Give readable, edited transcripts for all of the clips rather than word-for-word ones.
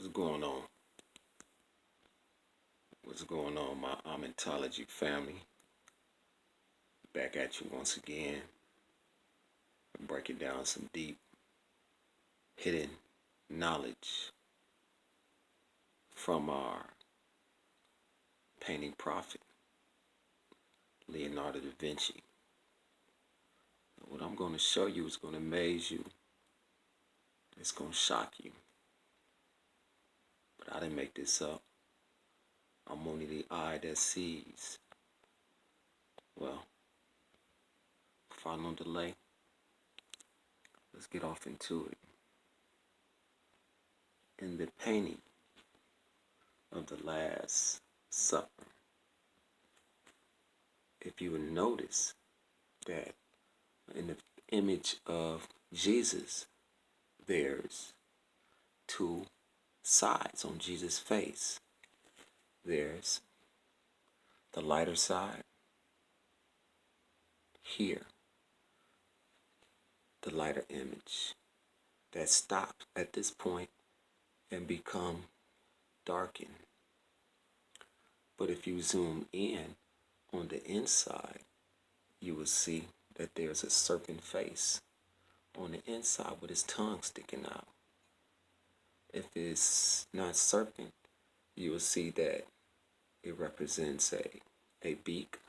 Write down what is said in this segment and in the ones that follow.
What's going on? What's going on, my Amontology family? Back at you once again. Breaking down some deep, hidden knowledge from our painting prophet, Leonardo da Vinci. What I'm going to show you is going to amaze you. It's going to shock you. But I didn't make this up. I'm only the eye that sees. Well, without no delay, let's get off into it. In the painting of the Last Supper, if you would notice that in the image of Jesus, there's two sides on Jesus' face. There's the lighter side here, the lighter image that stops at this point and become darkened. But if you zoom in on the inside, you will see that there's a serpent face on the inside with his tongue sticking out. If it's not serpent, you will see that it represents a beak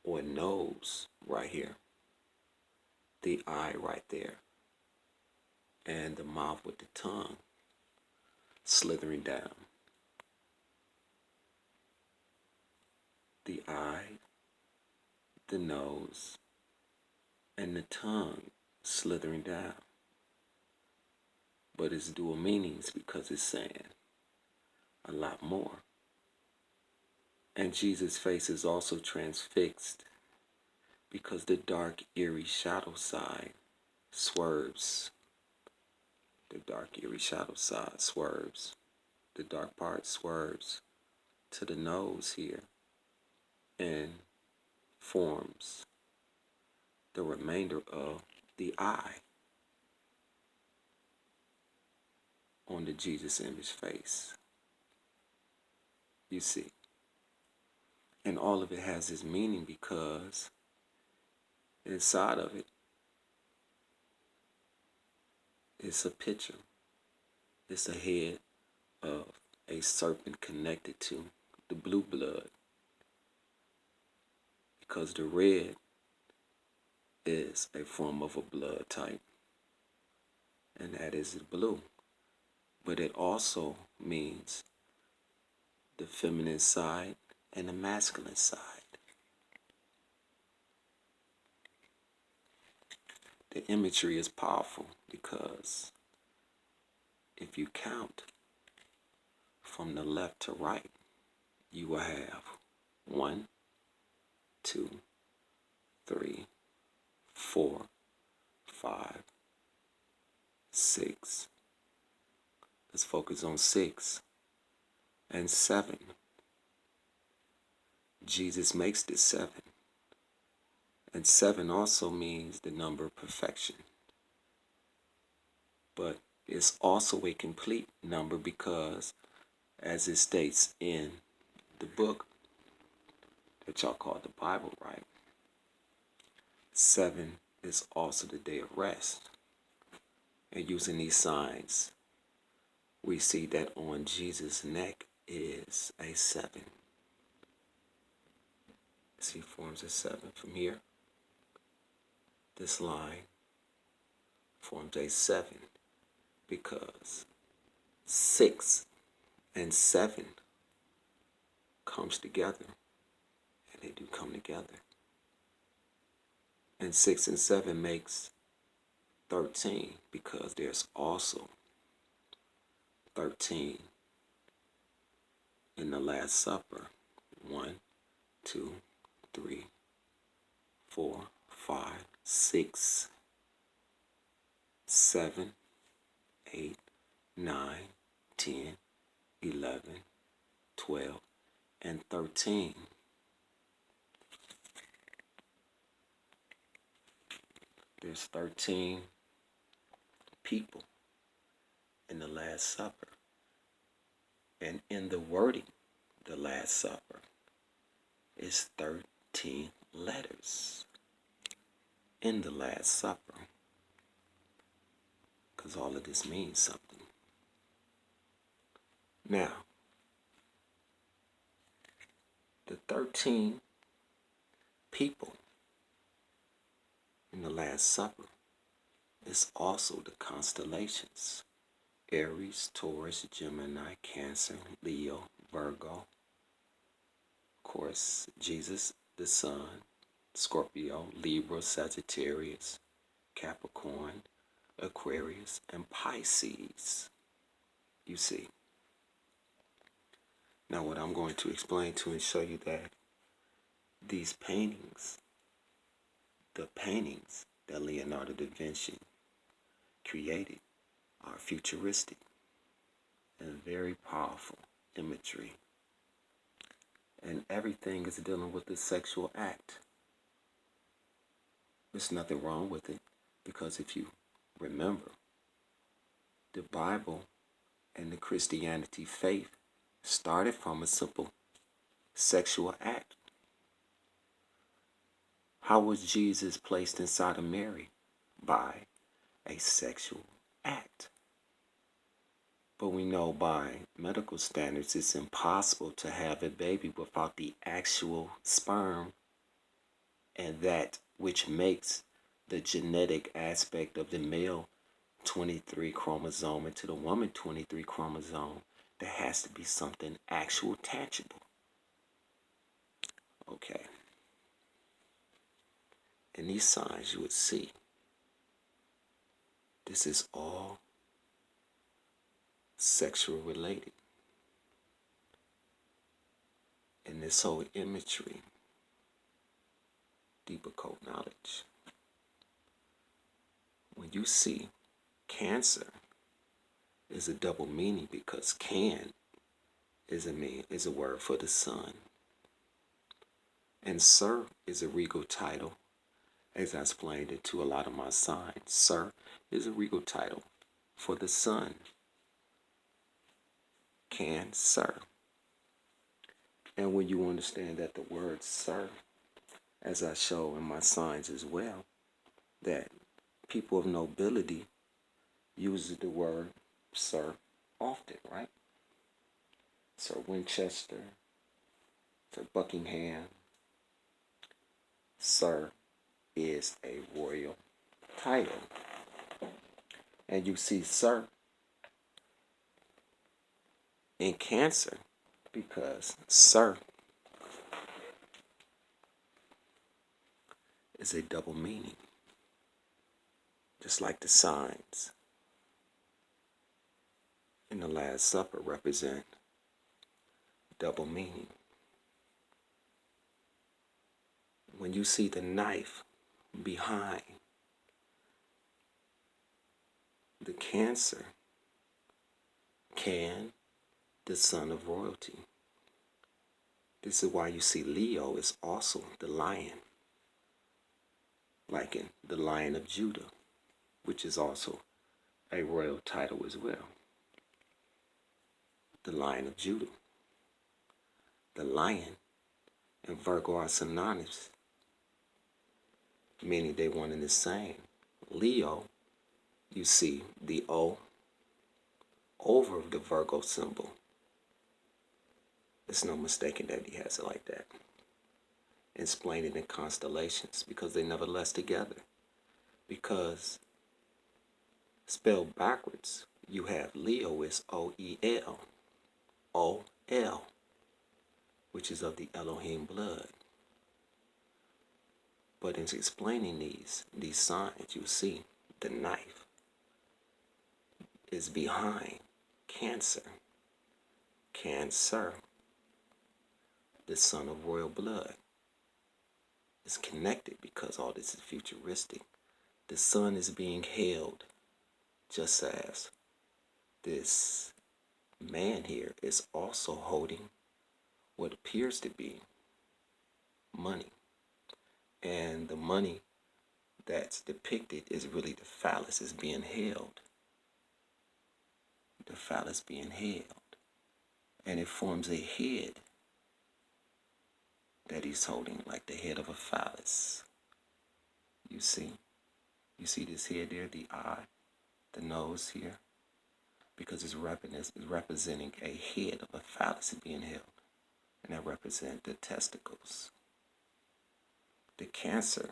or a nose right here, the eye right there, and the mouth with the tongue slithering down. The eye, the nose, and the tongue slithering down. But it's dual meanings because it's saying a lot more. And Jesus' face is also transfixed because the dark, eerie shadow side swerves. The dark, eerie shadow side swerves. The dark part swerves to the nose here and forms the remainder of the eye on the Jesus image face. You see. And all of it has its meaning because inside of it, it's a picture. It's a head of a serpent connected to the blue blood. Because the red is a form of a blood type. And that is the blue. But it also means the feminine side and the masculine side. The imagery is powerful because if you count from the left to right, you will have 1, 2, 3, 4, 5, 6. Let's focus on 6 and 7. Jesus makes this 7. And 7 also means the number of perfection. But it's also a complete number because, as it states in the book that y'all call the Bible, right? 7 is also the day of rest. And using these signs, we see that on Jesus' neck is a 7. See, forms a 7 from here. This line forms a 7 because 6 and 7 comes together, and they do come together. And 6 and 7 makes 13 because there's also 13 in the Last Supper. 1, 2, 3, 4, 5, 6, 7, 8, 9, 10, 11, 12, and 13. There's 13 people in the Last Supper. And in the wording, the Last Supper is 13 letters in the Last Supper, because all of this means something. Now, the 13 people in the Last Supper is also the constellations: Aries, Taurus, Gemini, Cancer, Leo, Virgo. Of course, Jesus, the Sun, Scorpio, Libra, Sagittarius, Capricorn, Aquarius, and Pisces. You see. Now what I'm going to explain to and show you that these paintings, the paintings that Leonardo da Vinci created, are futuristic and very powerful imagery. And everything is dealing with the sexual act. There's nothing wrong with it, because if you remember, the Bible and the Christianity faith started from a simple sexual act. How was Jesus placed inside of Mary? By a sexual act. But we know by medical standards it's impossible to have a baby without the actual sperm, and that which makes the genetic aspect of the male 23 chromosome into the woman 23 chromosome. There has to be something actual, tangible. Okay. In these signs you would see this is all sexual related. And this whole imagery, deeper code knowledge. When you see Cancer, is a double meaning, because can is a word for the sun. And Sir is a regal title, as I explained it to a lot of my signs. Sir is a regal title for the sun. Cancer. And when you understand that the word Sir, as I show in my signs as well, that people of nobility uses the word Sir often, right? Sir Winchester, Sir Buckingham. Sir is a royal title. And you see Sir in Cancer because Sir is a double meaning, just like the signs in the Last Supper represent double meaning. When you see the knife behind the Cancer, Can, the son of royalty. This is why you see Leo is also the lion, like in the Lion of Judah, which is also a royal title as well. The Lion of Judah. The lion and Virgo are synonymous, meaning they one and the same. Leo, you see the O over the Virgo symbol. There's no mistaking that he has it like that. Explain it in constellations, because they nevertheless together. Because spelled backwards, you have Leo is O-E-L, O-L, which is of the Elohim blood. But in explaining these signs, you see the knife is behind Cancer. Cancer, the son of royal blood, is connected because all this is futuristic. The sun is being held just as this man here is also holding what appears to be money. And the money that's depicted is really the phallus is being held. The phallus being held. And it forms a head that he's holding, like the head of a phallus. You see? You see this head there, the eye, the nose here? Because it's representing a head of a phallus being held. And that represents the testicles. The Cancer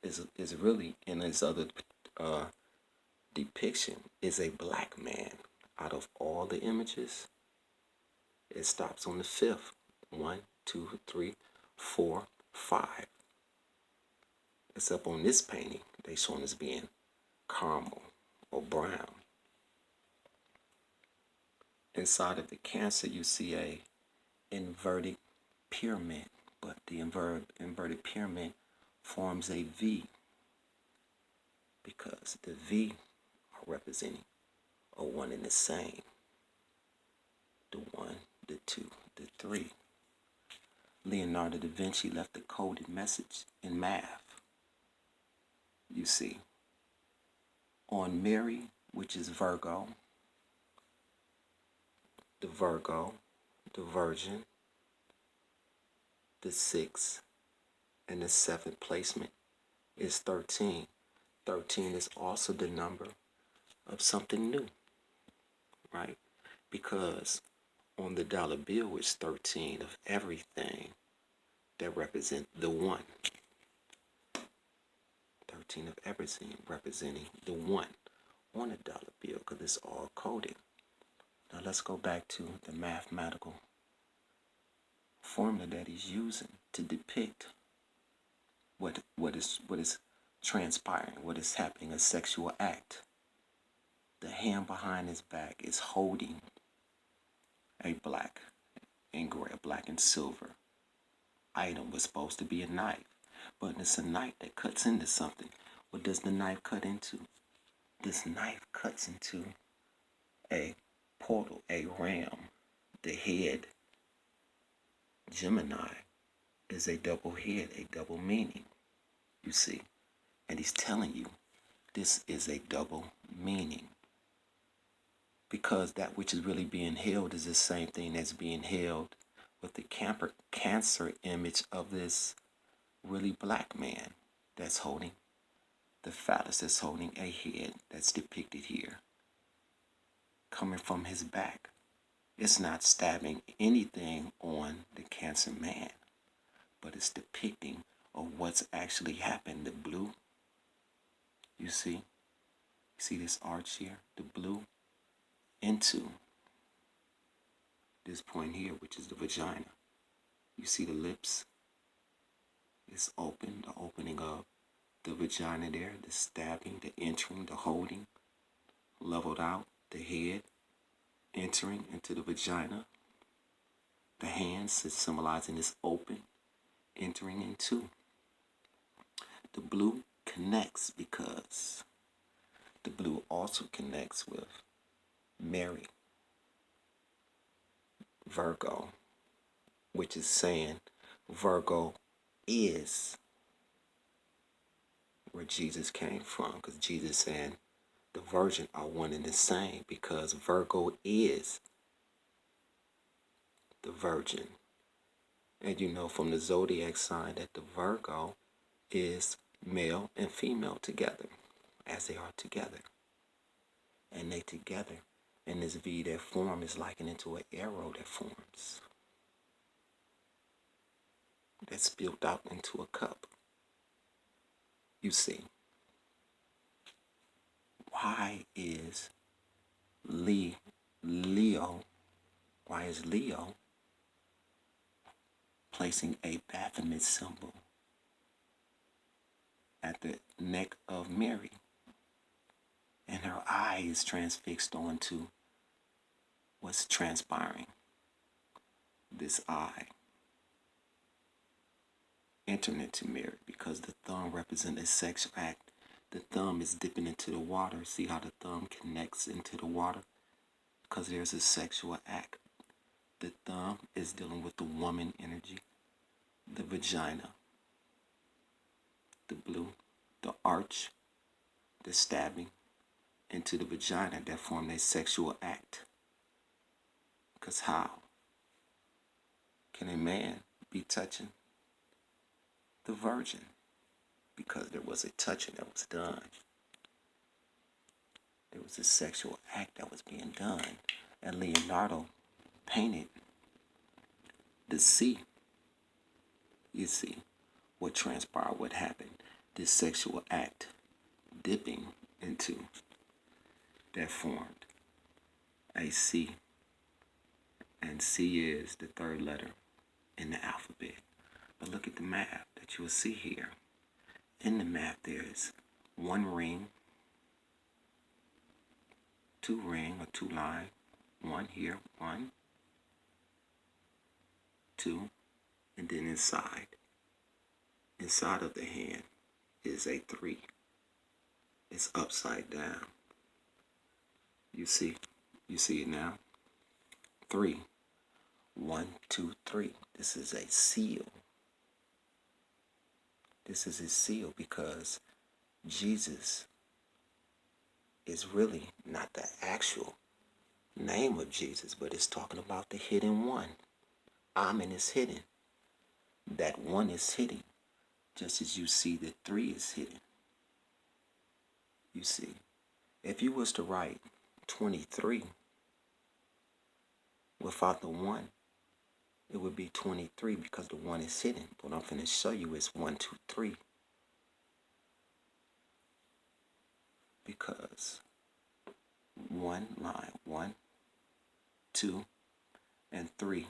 is really, in its other depiction, is a black man. Out of all the images, it stops on the fifth. 1, 2, 3, 4, 5. Except on this painting, they show him as being caramel or brown. Inside of the Cancer, you see a inverted pyramid, but the inverted pyramid forms a V because the V are representing a one and the same. The 1, the 2, the 3. Leonardo da Vinci left a coded message in math. You see, on Mary, which is Virgo, the Virgin, the 6th, and the 7th placement is 13. 13 is also the number of something new, right? Because on the dollar bill is 13 of everything that represent the 1. 13 of everything representing the 1 on a dollar bill, because it's all coded. Now let's go back to the mathematical formula that he's using to depict what is transpiring, what is happening, a sexual act. The hand behind his back is holding a black and gray, black and silver item. Was supposed to be a knife, but it's a knife that cuts into something. What does the knife cut into? This knife cuts into a portal, a ram. The head, Gemini, is a double head, a double meaning, you see. And he's telling you this is a double meaning. Because that which is really being held is the same thing that's being held with the Cancer image of this really black man that's holding the phallus, that's holding a head that's depicted here, coming from his back. It's not stabbing anything on the Cancer man, but it's depicting of what's actually happened. The blue, you see this arch here, the blue, into this point here, which is the vagina. You see the lips, it's open, the opening of the vagina there, the stabbing, the entering, the holding, leveled out, the head entering into the vagina. The hands is symbolizing this open, entering into. The blue connects because the blue also connects with Mary, Virgo, which is saying Virgo is where Jesus came from, because Jesus saying the Virgin are one and the same, because Virgo is the Virgin. And you know from the zodiac sign that the Virgo is male and female together, as they are together. And they together in this V that form is likened into an arrow that forms, that's spilled out into a cup. You see, why is Leo placing a Baphomet symbol at the neck of Mary, and her eye is transfixed onto what's transpiring? This eye entering into Mary, because the thumb represents a sexual act. The thumb is dipping into the water. See how the thumb connects into the water? Because there's a sexual act. The thumb is dealing with the woman energy, the vagina, the blue, the arch, the stabbing into the vagina that form a sexual act. Because how? can a man be touching the virgin? Because there was a touching that was done. There was a sexual act that was being done. And Leonardo painted the sea. You see what transpired, what happened. This sexual act dipping into that formed a C. And C is the third letter in the alphabet. But look at the map that you will see here. In the map there is one ring, two ring or two line, one here, one, two, and then inside of the hand is a 3. It's upside down. You see it now? 3. 1, 2, 3. This is a seal. This is a seal because Jesus is really not the actual name of Jesus, but it's talking about the hidden one. Amen is hidden. That one is hidden, just as you see the 3 is hidden. You see, if you was to write 23 without the 1, it would be 23 because the 1 is hidden. What I'm going to show you is 1, 2, 3. Because 1 line, 1, 2, and 3.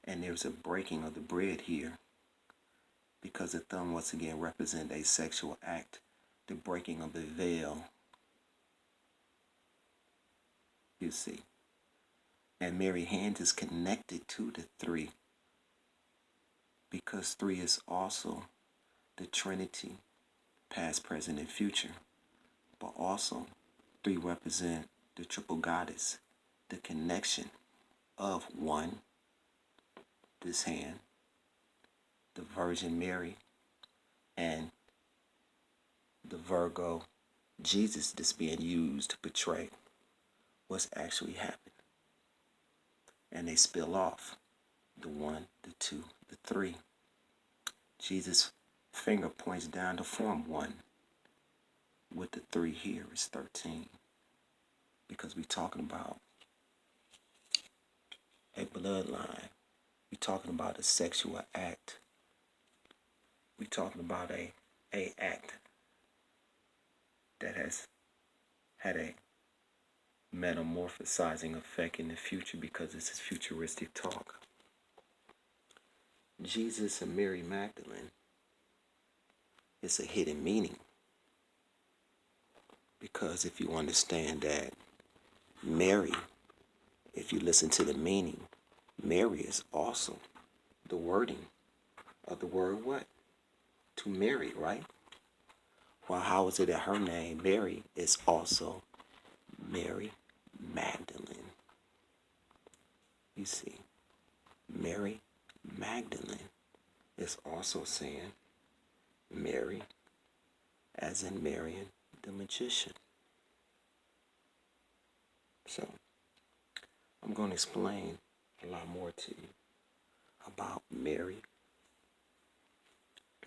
And there's a breaking of the bread here because the thumb once again represents a sexual act, the breaking of the veil. You see. And Mary's hand is connected to the 3 because 3 is also the Trinity, past, present, and future. But also 3 represent the triple goddess, the connection of 1, this hand, the Virgin Mary, and the Virgo Jesus that's being used to portray what's actually happening. And they spill off the 1, the 2, the 3. Jesus' finger points down to form 1. With the 3 here is 13. Because we're talking about a bloodline. We're talking about a sexual act. We're talking about a act that has had a metamorphosizing effect in the future because this is futuristic talk. Jesus and Mary Magdalene is a hidden meaning. Because if you understand that Mary, if you listen to the meaning, Mary is also the wording of the word what? To marry, right? Well, how is it that her name, Mary, is also Mary Magdalene? You see, Mary Magdalene is also saying Mary as in Marian the magician. So, I'm going to explain a lot more to you about Mary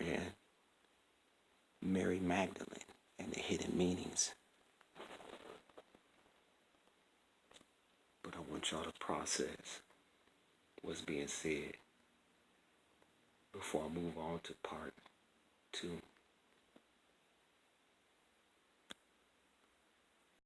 and Mary Magdalene and the hidden meanings. But I want y'all to process what's being said before I move on to part 2.